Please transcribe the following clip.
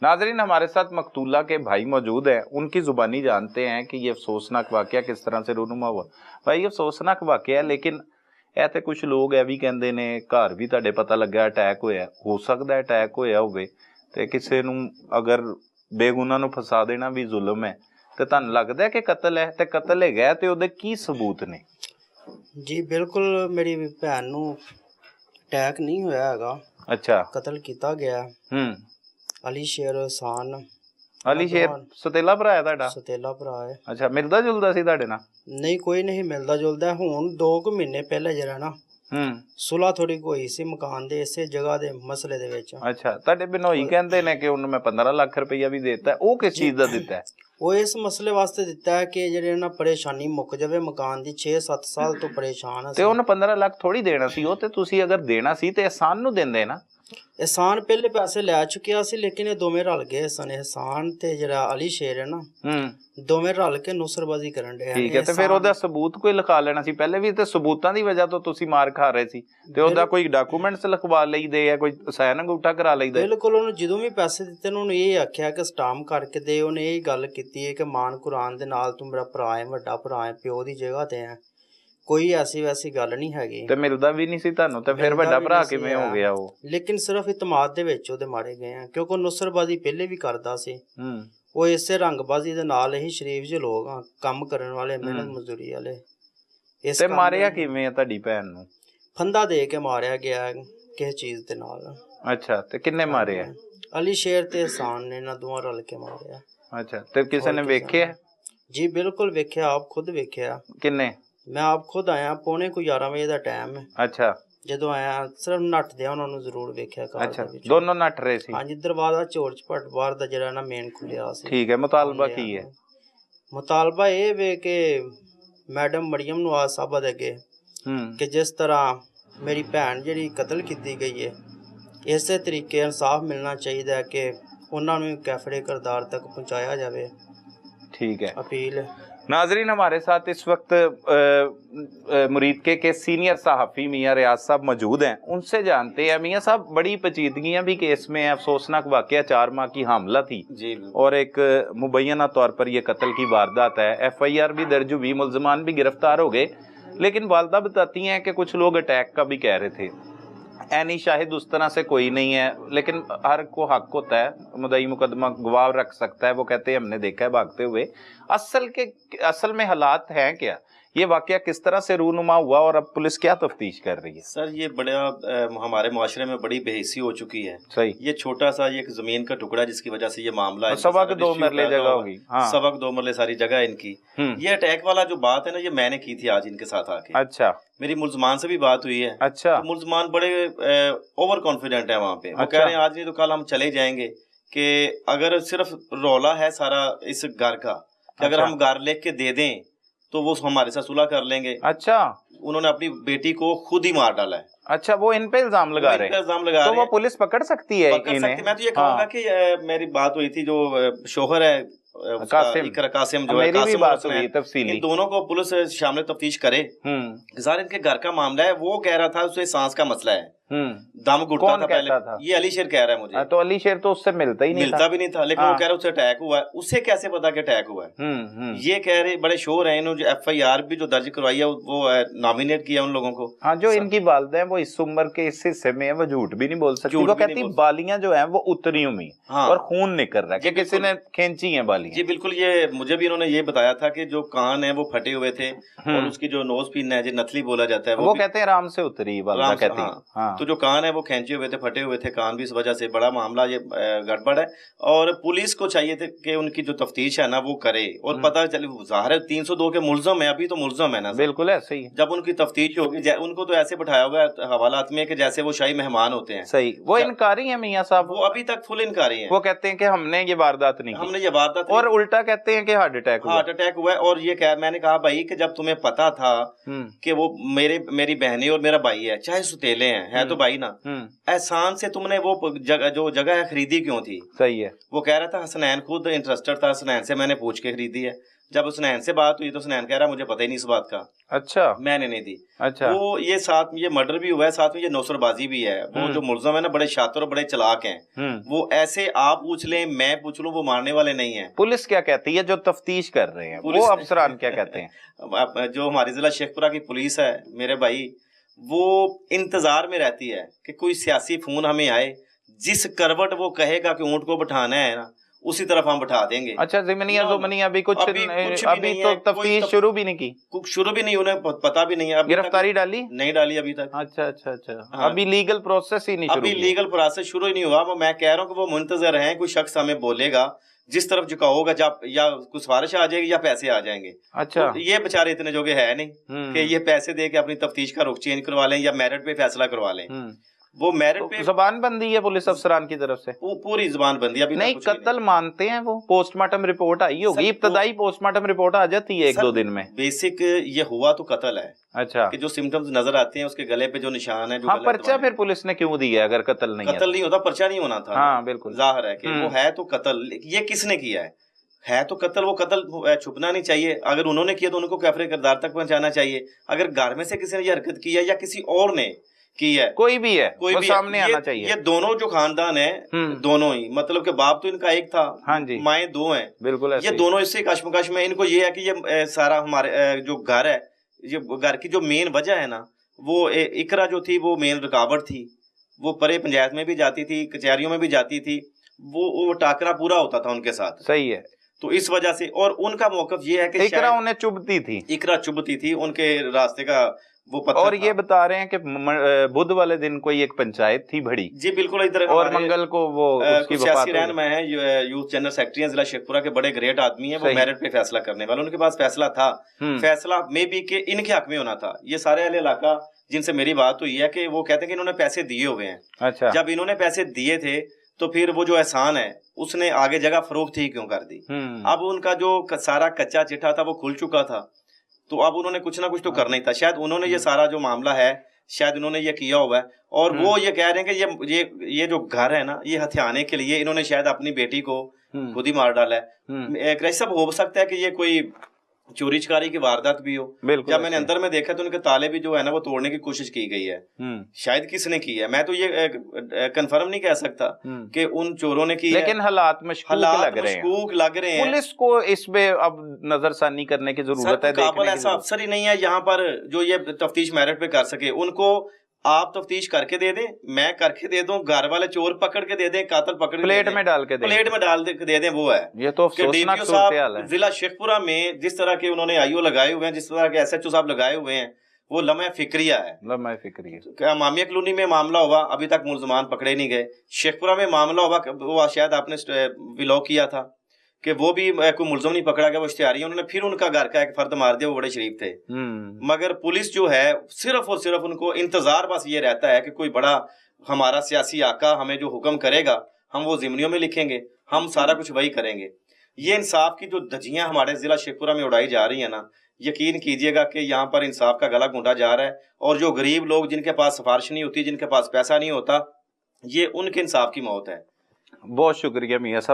नाजरीन, हमारे साथ मकतूला के भाई मौजूद हैं, उनकी जुबानी जानते हैं कि ये अफसोसनाक वाकया किस तरह से रूनुमा हुआ। भाई, ये अफसोसनाक वाकया है, लेकिन ਇਹ ਤੇ ਕੁਝ ਲੋਕ ਇਹ ਵੀ ਕਹਿੰਦੇ ਨੇ ਘਰ ਵੀ ਤੁਹਾਡੇ ਪਤਾ ਲੱਗਾ ਅਟੈਕ ਹੋਇਆ। ਹੋ ਸਕਦਾ ਅਟੈਕ ਹੋਇਆ ਹੋਵੇ ਤੇ ਕਿਸੇ ਨੂੰ ਅਗਰ ਬੇਗੁਨਾਹ ਨੂੰ ਫਸਾ ਦੇਣਾ ਵੀ ਜ਼ੁਲਮ ਹੈ, ਤੇ ਤੁਹਾਨੂੰ ਲੱਗਦਾ ਕਿ ਕਤਲ ਹੈ? ਤੇ ਕਤਲ ਹੈਗਾ ਤੇ ਉਹਦੇ ਕੀ ਸਬੂਤ ਨੇ? जी बिल्कुल, मेरी भैन नूं अटैक नहीं होया हैगा। अच्छा, कतल किया गया। अली शेर हसान। अली शेर सतेला भरा है ਤੁਹਾਡਾ? सतेला भरा है। ਅੱਛਾ, ਮਿਲਦਾ ਜੁਲਦਾ ਸੀ ਤੁਹਾਡੇ ਨਾਲ? नहीं, कोई नहीं मिलता जुलता। हुण 2 महीने पहले जरा ना सुलह थोड़ी होई सी मकान दे इसे जगह दे मसले दे विच। अच्छा, ਤੁਹਾਡੇ ਬਿਨੋਈ ਕਹਿੰਦੇ ਨੇ ਕਿ ਉਹਨੂੰ ਮੈਂ 15 ਲੱਖ ਰੁਪਈਆ ਵੀ ਦੇਤਾ। ਉਹ ਕਿਸ ਚੀਜ਼ ਦਾ ਦਿੱਤਾ ਹੈ? वो इस मसले वास्ते दिता है कि जेह्ड़े ना परेशानी मुक जावे मकान दी। 6-7 साल तो परेशान है। ਤੇ ਉਹਨੂੰ 15 ਲੱਖ ਥੋੜੀ ਦੇਣਾ ਸੀ ਉਹ, ਤੇ ਤੁਸੀਂ ਅਗਰ ਦੇਣਾ ਸੀ ਤੇ ਇਹਸਾਨ ਨੂੰ ਦਿੰਦੇ ਨਾ। एहसान पहले पैसे लै चुकिया सी, लेकिन ये दोवें रल गए सन। एहसान ते जेह्ड़ा अली शेर है ना, दोवें रल के नुसरबाजी करन डे। ਠੀਕ ਹੈ, ਤੇ ਫਿਰ ਉਹਦਾ ਸਬੂਤ ਕੋਈ ਲਿਖਾ ਲੈਣਾ ਸੀ ਪਹਿਲੇ ਵੀ, ਤੇ ਸਬੂਤਾਂ ਦੀ ਵਜ੍ਹਾ ਤੋਂ ਤੁਸੀਂ ਮਾਰ ਖਾ ਰਹੇ ਸੀ, ਤੇ ਉਹਦਾ ਕੋਈ ਡਾਕੂਮੈਂਟਸ ਲਿਖਵਾ ਲਈਦੇ ਆ, ਕੋਈ ਸਾਈਨ ਅੰਗੂਠਾ ਕਰਾ ਲਈਦਾ। ਬਿਲਕੁਲ, ਉਹਨੂੰ ਜਦੋਂ ਵੀ ਪੈਸੇ ਦਿੱਤੇ ਉਹਨੂੰ ਇਹ ਆਖਿਆ ਕਿ ਸਟਾਮ ਕਰਕੇ ਦੇ। ਉਹਨੇ ਇਹ ਗੱਲ ਕੀਤੀ ਹੈ ਕਿ ਮਾਨ ਕੁਰਾਨ ਦੇ ਨਾਲ ਤੂੰ ਮੇਰਾ ਭਰਾ ਹੈ, ਵੱਡਾ ਭਰਾ ਹੈ, ਪਿਓ ਦੀ ਜਗ੍ਹਾ ਤੇ ਹੈ। ਕੋਈ ਐਸੀ ਵੈਸੀ ਗੱਲ ਨਹੀਂ ਹੈਗੀ। ਤੇ ਮਿਲਦਾ ਵੀ ਨਹੀਂ ਸੀ ਤੁਹਾਨੂੰ, ਤੇ ਫਿਰ ਵੱਡਾ ਭਰਾ ਕਿਵੇਂ ਹੋ ਗਿਆ ਉਹ? ਲੇਕਿਨ ਸਿਰਫ ਇਤਮਾਦ ਦੇ ਵਿੱਚ ਉਹਦੇ ਮਾਰੇ ਗਏ ਆ, ਕਿਉਂਕਿ ਨੁਸਰਬਾਜ਼ੀ ਪਹਿਲੇ ਵੀ ਕਰਦਾ ਸੀ। ਉਹ ਇਸੇ ਰੰਗਬਾਜ਼ੀ ਦੇ ਨਾਲ ਹੀ ਸ਼ਰੀਫ ਜਿਹੇ ਲੋਕ ਆ, ਕੰਮ ਕਰਨ ਵਾਲੇ, ਮਿਹਨਤ ਮਜ਼ਦੂਰੀ ਵਾਲੇ। ਤੇ ਮਾਰਿਆ ਕਿਵੇਂ ਆ ਤੁਹਾਡੀ ਭੈਣ ਨੂੰ? ਫੰਦਾ ਦੇ ਕੇ ਮਾਰਿਆ ਗਿਆ ਕਿਸੇ ਚੀਜ਼ ਦੇ ਨਾਲ। ਅੱਛਾ, ਤੇ ਕਿੰਨੇ ਮਾਰਿਆ? ਅਲੀ ਸ਼ੇਰ ਤੇ ਹਸਾਨ ਨੇ ਨਾ ਦੋਵਾਂ ਰਲ ਕੇ ਮਾਰਿਆ। ਅੱਛਾ, ਤੇ ਕਿਸੇ ਨੇ ਵੇਖਿਆ? ਜੀ ਬਿਲकुल ਵੇਖਿਆ, ਆਪ ਖੁਦ ਵੇਖਿਆ। ਕਿੰਨੇ? ਮੈਂ ਆਪ ਖੁਦ ਆਇਆ, ਪੌਣੇ 11 ਵਜੇ ਦਾ ਟਾਈਮ ਹੈ। ਅੱਛਾ, ਜਦੋਂ ਆਇਆ ਸਿਰਫ ਨੱਠਦਿਆਂ ਉਹਨਾਂ ਨੂੰ ਜ਼ਰੂਰ ਵੇਖਿਆ। ਅੱਛਾ, ਦੋਨੋਂ ਨੱਠ ਰਹੇ ਸੀ? ਹਾਂਜੀ, ਦਰਵਾਜ਼ਾ ਚੋਰ ਚਪਟ ਬਾਹਰ ਦਾ ਜਿਹੜਾ ਨਾ ਮੇਨ ਖੁੱਲਿਆ ਸੀ। ਠੀਕ ਹੈ, ਮੁਤਾਲਬਾ ਕੀ ਹੈ? ਮੁਤਾਲਬਾ ਇਹ ਵੇ ਕਿ ਮੈਡਮ ਮਰੀਮ ਨਵਾਜ਼ ਸਾਹਿਬਾ ਦੇ ਅੱਗੇ ਕਿ ਜਿਸ ਤਰ੍ਹਾਂ ਮੇਰੀ ਭੈਣ ਜਿਹੜੀ ਕਤਲ ਕੀਤੀ ਗਈ ਹੈ, ਇਸੇ ਤਰੀਕੇ ਇਨਸਾਫ ਮਿਲਣਾ ਚਾਹੀਦਾ ਹੈ ਕਿ ਉਹਨਾਂ ਨੂੰ ਕੈਫੜੇ किरदार तक पहुँचाया जाए। ठीक है, अपील। नाजरीन, हमारे साथ इस वक्त मुरीद के सीनियर सहाफ़ी मियाँ रियाज साहब मौजूद हैं, उनसे जानते हैं। मियाँ साहब, बड़ी पेचीदगियाँ भी केस में है। अफसोसनाक वाक़या 4 माह की हामला थी जी, और एक मुबैना तौर पर यह कत्ल की वारदात है। FIR भी दर्ज हुई, मुलजमान भी गिरफ्तार हो गए, लेकिन वालदा बताती हैं कि कुछ लोग अटैक का भी कह रहे थे। ऐनी शाहिद उस तरह से कोई नहीं है, लेकिन हर को हक होता है, मुदई मुकदमा गवाह रख सकता है। वो कहते हैं हमने देखा है भागते हुए। असल में हालात हैं क्या? ये वाकया किस तरह से रूनुमा हुआ और अब पुलिस क्या तफ्तीश कर रही है? सर, ये बड़ा हमारे माशरे में बड़ी बेहिसी हो चुकी है। सही, ये छोटा सा एक जमीन का टुकड़ा जिसकी वजह से ये मामला है। सवा के 2 मरले जगह होगी। हाँ, सवा के 2 मरले सारी जगह है इनकी। ये अटैक वाला जो बात है ना, ये मैंने की थी आज इनके साथ आके। अच्छा, मेरी मुलजमान से भी बात हुई है। अच्छा, तो मुलजमान बड़े ओवर कॉन्फिडेंट है वहाँ पे। वो कह रहे हैं आज नहीं तो कल हम चले जाएंगे, कि अगर सिर्फ रौला है सारा इस घर का, कि अगर हम घर लेके दे दें तो वो हमारे साथ सुलह कर लेंगे। अच्छा, उन्होंने अपनी बेटी को खुद ही मार डाला है। अच्छा, वो इन पे इल्जाम लगा रहे हैं? इल्जाम लगा तो वो पुलिस पकड़ सकती है इन्हें? मैं तो ये कहूँगा कि मेरी बात हुई थी, जो शोहर है कासिम, जो मेरी भी बात हुई तफसीली, इन दोनों को पुलिस शामिल तफ्तीश करे। सर, इनके घर का मामला है। वो कह रहा था उसे सांस का मसला है, दम घुटता था पहले। ये अली शेर कह रहा है मुझे। तो अली शेर तो उससे मिलता ही नहीं, मिलता भी नहीं था, लेकिन वो कह रहा है उसे अटैक हुआ है। उसे कैसे पता कि अटैक हुआ है? ये कह रहे बड़े शोर है। इन्होंने FIR भी जो दर्ज करवाई है वो नॉमिनेट किया उन लोगों को। हाँ, जो इनकी वालिदा है वो इस उम्र के इस हिस्से में है, वो झूठ भी नहीं बोल सकती। वो कहती बालियां जो है वो उतरी हुई और खून निकल रहा है कि किसी ने खींची है बालियां। जी बिल्कुल, ये मुझे भी इन्होंने ये बताया था कि जो कान है वो फटे हुए थे, और उसकी जो नोज पिन है, जो नथली बोला जाता है, वो कहते हैं आराम से उतरी, वालिदा कहती है। तो जो कान है वो खींचे हुए थे, फटे हुए थे कान भी, इस वजह से बड़ा मामला ये गड़बड़ है। और पुलिस को चाहिए थे कि उनकी जो तफ्तीश है ना वो करे, और पता चले। ज़ाहिर है 302 के मुल्ज़म है, अभी तो मुल्ज़म है ना। बिल्कुल ऐसे ही। जब उनकी तफ्तीश होगी, उनको तो ऐसे बैठाया हुआ है हवालात में कि जैसे वो शाही मेहमान होते हैं। सही, वो इनकारी है मियाँ साहब। वो अभी तक फुल इनकारी है। वो कहते हैं कि हमने ये वारदात नहीं की, हमने ये वारदात, और उल्टा कहते हैं कि हार्ट अटैक हुआ है। और ये मैंने कहा भाई कि जब तुम्हें पता था कि वो मेरी बहनें और मेरा भाई है, चाहे सुतेले है तो भाई ना, एहसान से तुमने वो जो जगह है खरीदी क्यों थी? सही है। वो कह रहा था हसनैन खुद इंटरेस्टेड था, हसनैन से मैंने पूछ के खरीदी है। जब सुनैन से बात हुई तो सुनैन कह रहा मुझे पता ही नहीं इस बात का, अच्छा मैंने नहीं दी। अच्छा। वो ये साथ में ये मर्डर भी हुआ है, साथ में ये नौसरबाजी भी है। वो जो मुलजम है ना बड़े शातिर और बड़े चालाक हैं। वो ऐसे आप पूछ लें मैं पूछ लूं वो मारने वाले नहीं है। पुलिस क्या कहती है जो तफ्तीश कर रहे हैं, वो अफसरान क्या कहते हैं? जो हमारी जिला शेखपुरा की पुलिस है मेरे भाई, वो इंतजार में रहती है कि कोई सियासी फोन हमें आए, जिस करवट वो कहेगा कि ऊंट को बिठाना है ना उसी तरफ हम बिठा देंगे। अच्छा, ज़मीनिया ज़ुमनिया अभी कुछ अभी तो तफ्तीश शुरू भी नहीं की? शुरू भी नहीं, उन्हें पता भी नहीं है। गिरफ्तारी डाली नहीं डाली अभी तक। अच्छा अच्छा अच्छा। हाँ। अभी लीगल प्रोसेस ही नहीं शुरू, अभी लीगल प्रोसेस शुरू ही नहीं हुआ। वो मैं कह रहा हूँ कि वो मुंतजर हैं, कोई शख्स हमें बोलेगा जिस तरफ झुकाओगा जब या कुछ सिफारिश आ जाएगी या पैसे आ जाएंगे। अच्छा। तो ये बेचारे इतने जोगे है नहीं कि ये पैसे दे के अपनी तफ्तीश का रुख चेंज करवा लें या मेरिट पे फैसला करवा लें। वो मेरिट पे जबान बंदी है पुलिस अफसरान की तरफ से, पूरी जबान बंदी। अभी नहीं कत्ल मानते हैं वो, पोस्टमार्टम रिपोर्ट आई होगी, इब्तदाई पोस्टमार्टम रिपोर्ट आ जाती है 1-2 दिन में। बेसिक ये हुआ तो कत्ल है। अच्छा, कि जो सिम्टम्स नजर आते हैं उसके गले पे जो निशान है, जो हाँ, पर्चा फिर पुलिस ने क्यों दिया अगर कत्ल नहीं है? कत्ल नहीं होता पर्चा नहीं होना था। हाँ बिल्कुल, जाहिर है कि वो है तो कत्ल। ये किसने किया है तो कत्ल। वो कत्ल छुपना नहीं चाहिए। अगर उन्होंने किया तो उनको कैफरे किरदार तक पहुंचाना चाहिए। अगर घर में से किसी ने ये हरकत की है या किसी और ने की है, कोई भी है, कोई भी सामने आना चाहिए। ये दोनों जो खानदान है दोनों ही, मतलब कि बाप तो इनका एक था, हाँ जी, माएँ 2 हैं, बिल्कुल ये दोनों इससे कशमकश में। इनको ये है कि ये सारा हमारे जो घर है, ये घर की जो मेन वजह है ना, वो इकरा जो थी वो मेन रुकावट थी। वो परे पंचायत में भी जाती थी, कचहरियों में भी जाती थी, वो टाकरा पूरा होता था उनके साथ। सही है। तो इस वजह से, और उनका मौकफ ये है कि इकरा उन्हें चुभती थी, इकरा चुभती थी उनके रास्ते का वो पत्थर और था। ये बता रहे हैं कि बुध वाले दिन कोई एक पंचायत थी बड़ी जी बिल्कुल, इधर और मंगल को वो उसकी वफात हो गई। मैं है यूथ जनरल सेक्रेटरी हैं जिला शेखपुरा के, बड़े ग्रेट आदमी हैं वो, मेरिट पे फैसला करने वाले। उनके पास फैसला था, फैसला में भी कि इनके हक में होना था। ये सारे अहले इलाका जिनसे मेरी बात हुई है कि वो कहते हैं कि इन्होंने पैसे दिए हुए हैं। अच्छा, जब इन्होंने पैसे दिए थे तो फिर वो जो एहसान है उसने आगे जगह फरोख्त ही क्यों कर दी? अब उनका जो सारा कच्चा चिट्ठा था वो खुल चुका था, तो अब उन्होंने कुछ ना कुछ तो करना ही था। शायद उन्होंने ये सारा जो मामला है शायद उन्होंने ये किया हुआ है, और वो ये कह रहे हैं कि ये जो घर है ना, ये हथियाने के लिए इन्होंने शायद अपनी बेटी को खुद ही मार डाला है। एक सब हो सकता है कि ये कोई चोरी चकारी की वारदात भी हो। जब मैंने अंदर में देखा तो उनके ताले भी जो है ना वो तोड़ने की कोशिश की गई है। शायद किसने की है, मैं तो ये कंफर्म नहीं कह सकता कि उन चोरों ने की है, लेकिन हालात मशकूक लग रहे हैं। पुलिस को इसमें अब नजरसानी करने की जरूरत है। काबल ऐसा अफसर ही नहीं है यहाँ पर जो ये तफ्तीश मेरिट पे कर सके। उनको आप तफ्तीश करके दे दें, मैं करके दे दूं, घर वाले चोर पकड़ के दे दें, कातिल पकड़ के प्लेट में डाल के दें, प्लेट में डाल दे दें, वो है। ये तो अफसोसनाक सूरत-ए-हाल है। जिला शेखपुरा में जिस तरह के उन्होंने आईओ लगाए हुए हैं, जिस तरह के SHO साहब लगाए हुए हैं, वो लम्हा फिक्रिया है। लम्हा फिक्रिया। क्या मामिया कॉलोनी में मामला हुआ, अभी तक मुलजमान पकड़े नहीं गए। शेखपुरा में मामला हुआ, वो शायद आपने व्लॉग किया था कि वो भी कोई मुलजम नहीं पकड़ा गया, वो इश्तिहारी, उन्होंने फिर उनका घर का एक फर्द मार दिया, वो बड़े शरीफ थे। मगर पुलिस जो है सिर्फ और सिर्फ उनको इंतजार बस ये रहता है कि कोई बड़ा हमारा सियासी आका हमें जो हुक्म करेगा हम वो ज़िम्नियों में लिखेंगे, हम सारा कुछ वही करेंगे। ये इंसाफ की जो धज्जियां हमारे जिला शेखपुरा में उड़ाई जा रही है ना, यकीन कीजिएगा कि यहाँ पर इंसाफ का गला घोंटा जा रहा है। और जो गरीब लोग जिनके पास सिफारिश नहीं होती, जिनके पास पैसा नहीं होता, ये उनके इंसाफ की मौत है। बहुत शुक्रिया मियां साहब।